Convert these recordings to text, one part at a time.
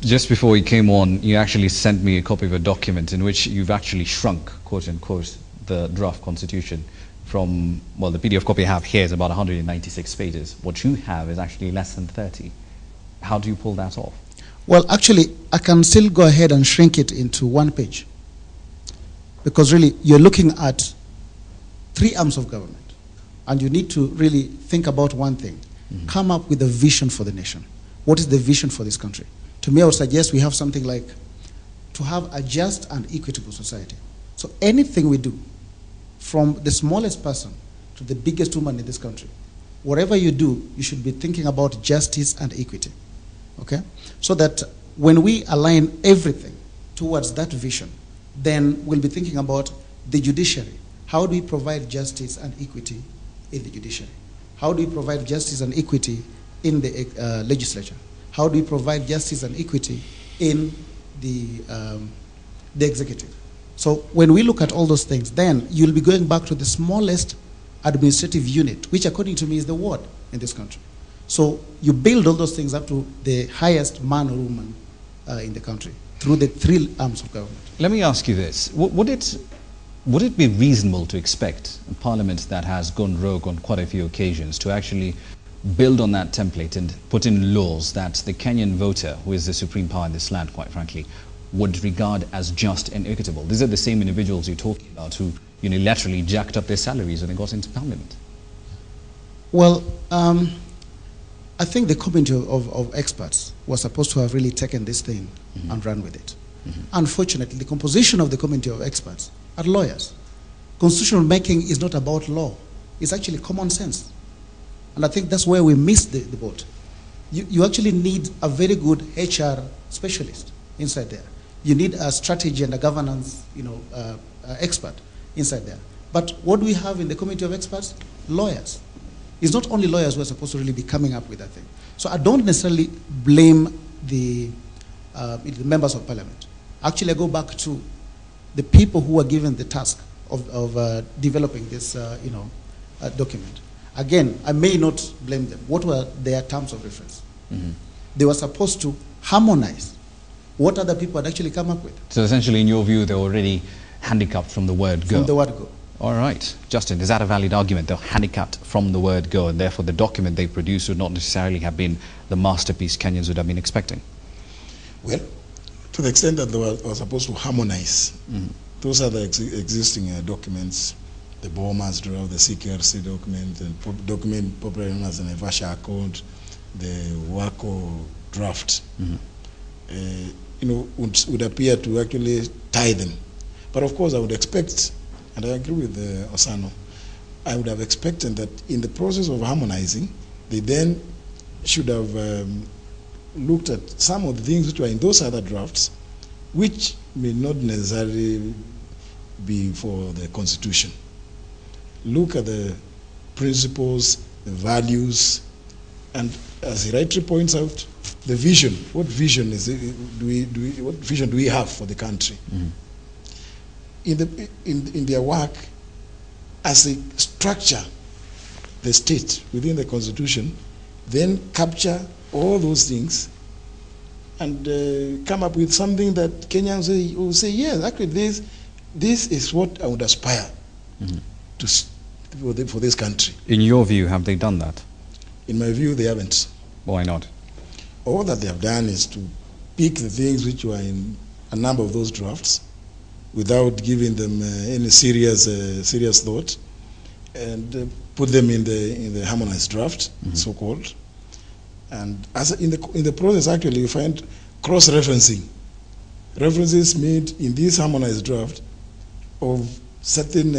Just before you came on, you actually sent me a copy of a document in which you've actually shrunk, quote unquote, the draft constitution from, well, the PDF copy I have here is about 196 pages. What you have is actually less than 30. How do you pull that off? Well, actually, I can still go ahead and shrink it into one page. Because really, you're looking at 3 arms of government. And you need to really think about one thing. Come up with a vision for the nation. What is the vision for this country? To me, I would suggest we have something like to have a just and equitable society. So anything we do, from the smallest person to the biggest woman in this country, whatever you do, you should be thinking about justice and equity. Okay? So that when we align everything towards that vision, then we'll be thinking about the judiciary. How do we provide justice and equity in the judiciary? How do we provide justice and equity in the legislature? How do we provide justice and equity in the executive? So when we look at all those things, then you'll be going back to the smallest administrative unit, which according to me is the ward in this country. So you build all those things up to the highest man or woman in the country through the 3 arms of government. Let me ask you this. Would it be reasonable to expect a parliament that has gone rogue on quite a few occasions to actually build on that template and put in laws that the Kenyan voter, who is the supreme power in this land, quite frankly, would regard as just and equitable? These are the same individuals you're talking about who unilaterally jacked up their salaries when they got into parliament. Well, I think the committee of experts was supposed to have really taken this thing and run with it. Unfortunately, the composition of the committee of experts are lawyers. Constitutional making is not about law. It's actually common sense. And I think that's where we missed the boat. You actually need a very good HR specialist inside there. You need a strategy and a governance expert inside there. But what do we have in the committee of experts? Lawyers. It's not only lawyers who are supposed to really be coming up with that thing. So I don't necessarily blame the members of parliament. Actually, I go back to the people who were given the task of developing this document. Again, I may not blame them. What were their terms of reference? They were supposed to harmonize what other people had actually come up with. So essentially, in your view, they're already handicapped from the word go. From the word go. All right. Justin, is that a valid argument? They're handicapped from the word go, and therefore the document they produced would not necessarily have been the masterpiece Kenyans would have been expecting? Well, to the extent that they were supposed to harmonize, those are the existing documents, the BOMAS draft, the CKRC document, and document popularly known as the Naivasha Accord, the WACO draft, would appear to actually tie them. But of course, I would expect, and I agree with Osano, I would have expected that in the process of harmonizing, they then should have looked at some of the things which were in those other drafts, which may not necessarily be for the Constitution. Look at the principles, the values, and as he rightly points out, the vision. What vision is it, what vision do we have for the country? In their work, as they structure the state within the Constitution, then capture all those things and come up with something that Kenyans will say, yes, actually this is what I would aspire to for this country. In your view, have they done that? In my view, they haven't. Why not? All that they have done is to pick the things which were in a number of those drafts without giving them any serious thought, and put them in the harmonized draft, so-called. And as in the process, actually, you find cross-referencing, references made in this harmonized draft of certain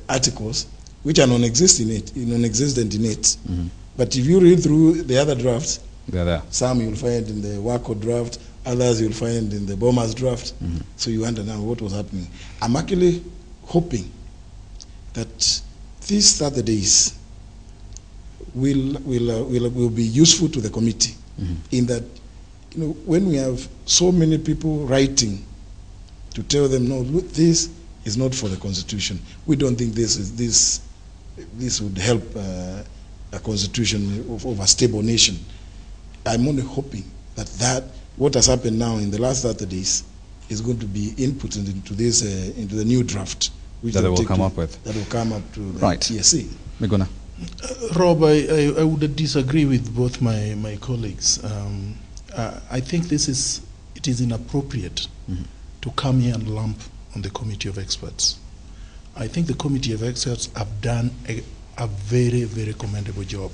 articles which are non-existent in it. But if you read through the other drafts, they're there. Some you'll find in the WACO draft, others you'll find in the BOMAS draft. So you understand what was happening. I'm actually hoping that these Saturdays will be useful to the committee, in that, when we have so many people writing to tell them, no, look, this is not for the Constitution. We don't think this would help a constitution of a stable nation. I'm only hoping that what has happened now in the last 30 days is going to be input into this into the new draft, which that they will come to, up with. That will come up to the Right. TSC. Miguna. Rob, I would disagree with both my colleagues. I think it is inappropriate to come here and lump on the Committee of Experts. I think the Committee of Experts have done a very, very commendable job.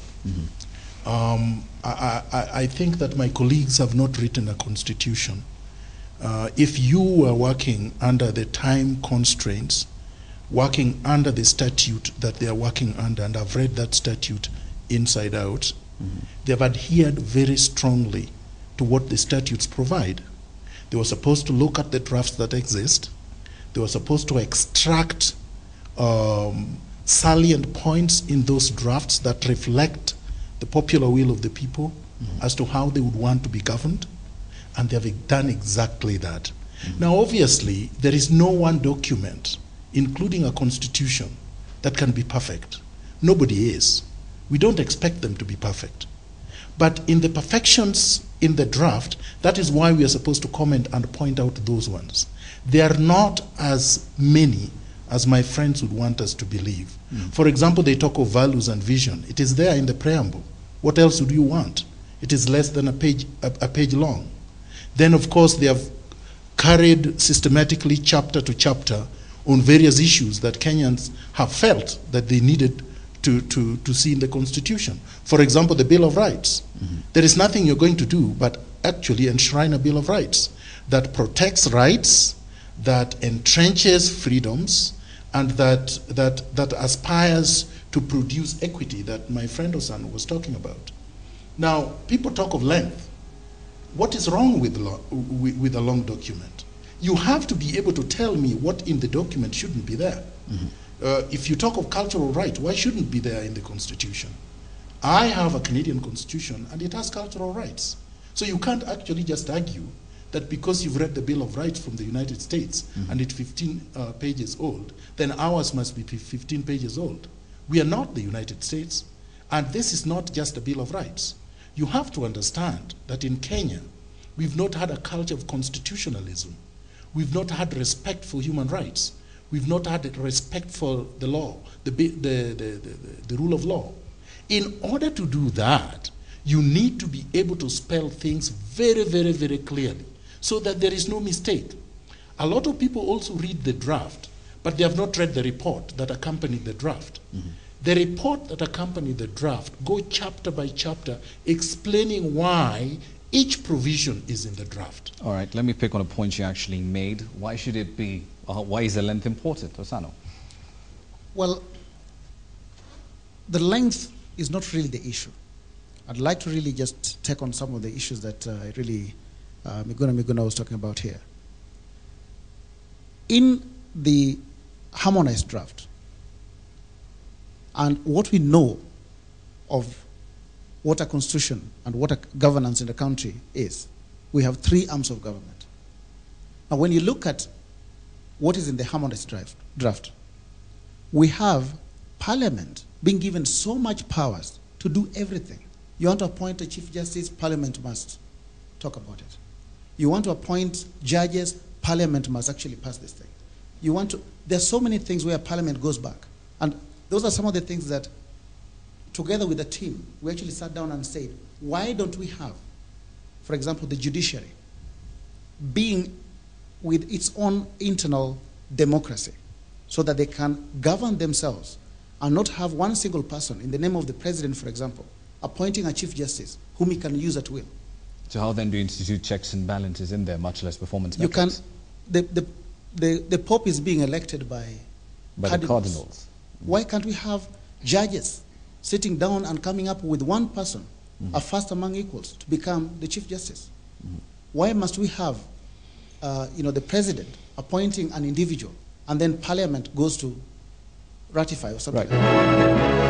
I think that my colleagues have not written a constitution. If you were working under the time constraints, working under the statute that they are working under, and I've read that statute inside out, they have adhered very strongly to what the statutes provide. They were supposed to look at the drafts that exist. They were supposed to extract salient points in those drafts that reflect the popular will of the people as to how they would want to be governed, and they have done exactly that. Now, obviously, there is no one document, including a constitution, that can be perfect. Nobody is. We don't expect them to be perfect. But in the perfections in the draft, that is why we are supposed to comment and point out those ones. They are not as many as my friends would want us to believe. For example, they talk of values and vision. It is there in the preamble. What else would you want? It is less than a page long. Then, of course, they have carried systematically chapter to chapter on various issues that Kenyans have felt that they needed to see in the Constitution. For example, the Bill of Rights. There is nothing you're going to do but actually enshrine a Bill of Rights that protects rights, that entrenches freedoms, and that aspires to produce equity that my friend Osano was talking about. Now, people talk of length. What is wrong with a long document? You have to be able to tell me what in the document shouldn't be there. If you talk of cultural right, why shouldn't it be there in the Constitution? I have a Canadian Constitution and it has cultural rights. So you can't actually just argue that because you've read the Bill of Rights from the United States and it's 15 pages old, then ours must be 15 pages old. We are not the United States, and this is not just a Bill of Rights. You have to understand that in Kenya, we've not had a culture of constitutionalism. We've not had respect for human rights. We've not had respect for the law, the rule of law. In order to do that, you need to be able to spell things very, very, very clearly so that there is no mistake. A lot of people also read the draft, but they have not read the report that accompanied the draft. The report that accompanied the draft go chapter by chapter explaining why each provision is in the draft. All right, let me pick on a point you actually made. Why should it be, why is the length important, Osano? Well, the length is not really the issue. I'd like to really just take on some of the issues that Miguna was talking about here. In the harmonized draft, and what we know of what a constitution and what a governance in the country is, we have three arms of government. Now, when you look at what is in the harmonized draft, we have Parliament being given so much powers to do everything. You want to appoint a Chief Justice, Parliament must talk about it. You want to appoint judges, Parliament must actually pass this thing. You want to, there's so many things where Parliament goes back. And those are some of the things that, together with the team, we actually sat down and said, why don't we have, for example, the judiciary being with its own internal democracy so that they can govern themselves and not have one single person, in the name of the president, for example, appointing a Chief Justice whom he can use at will. So how then do you institute checks and balances in there, much less performance You can, metrics? the Pope is being elected by the cardinals. Why can't we have judges sitting down and coming up with one person, a first among equals, to become the Chief Justice? Why must we have the president appointing an individual and then Parliament goes to ratify or something? Right.